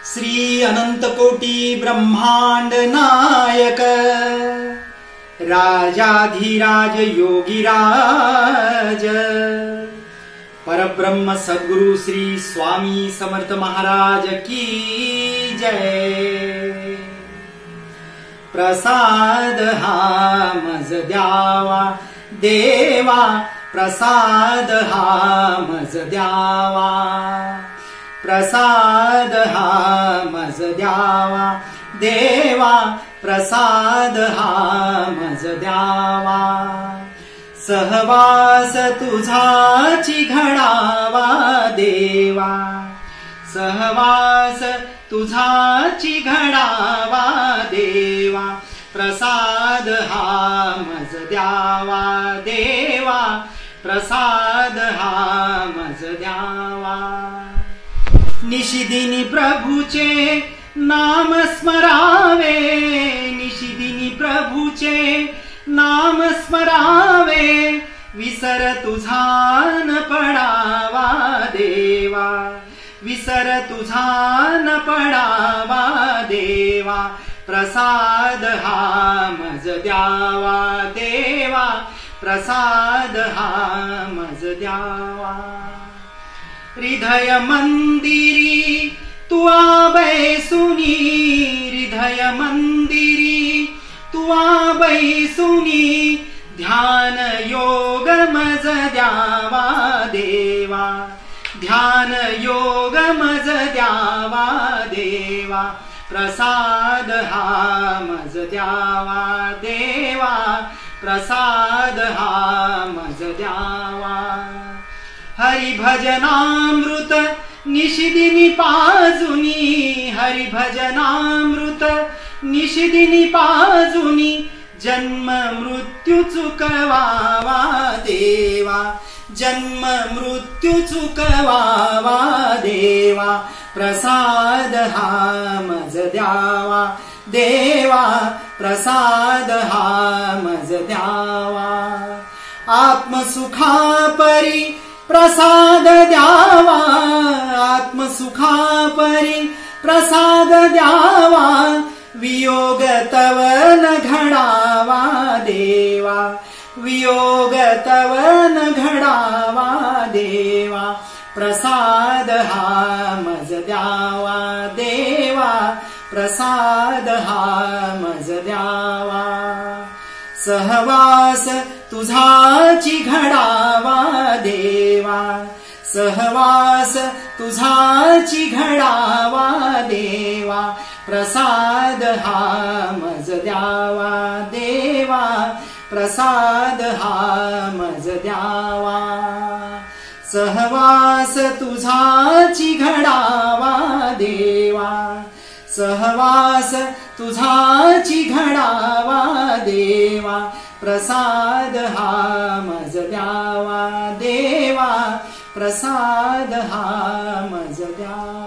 श्री अनंत कोटी ब्रह्मांड नायक राजाधिराज योगीराज परब्रह्म सद्गुरु श्री स्वामी समर्थ महाराज की जय। प्रसाद हा मज द्यावा देवा, प्रसाद हा मज द्यावा, प्रसाद हा मज द्यावा देवा, प्रसाद हा मज द्यावा। सहवास तुझाची घडावा देवा, सहवास तुझाची घडावा देवा, प्रसाद हा मज द्यावा देवा, प्रसाद हा मज द्यावा। निशिदिनी प्रभूचे नाम स्मरावे, निशिदिनी प्रभूचे नाम स्मरावे, विसर तुझा न पडावा देवा, विसर तुझा न पडावा देवा, प्रसाद हा मज द्यावा देवा, प्रसाद हा मज द्यावा। हृदय मंदिरी तू बैसुनी, हृदय मंदिरी तू बैसुनी, ध्यान योग मज द्यावा देवा, ध्यान योग मज द्यावा देवा, प्रसाद हा मज द्यावा देवा, प्रसाद हा मज द्यावा। हरि भजनामृत निशिदिनी पाजुनी, हरि भजनामृत निशिदिनी पाजुनी, जन्म मृत्यू चुकवावा देवा, जन्म मृत्यू चुकवावा देवा, प्रसाद हा मज द्यावा देवा, प्रसाद हा मज द्यावा। आत्मसुखा परी प्रसाद द्यावा, आत्मसुखा परी प्रसाद द्यावा, वियोग तव न घडावा देवा, वियोग तव न घडावा देवा, प्रसाद हा मज द्यावा देवा, प्रसाद हा मज द्यावा। सहवास तुझाची घडावा देवा, सहवास तुझाची घडावा देवा, प्रसाद हा मज द्यावा देवा, प्रसाद हा मज द्यावा। सहवास तुझाची घडावा देवा, सहवास तुझाची घडावा देवा, प्रसाद हा मज द्यावा देवा, प्रसाद हा मज द्यावा।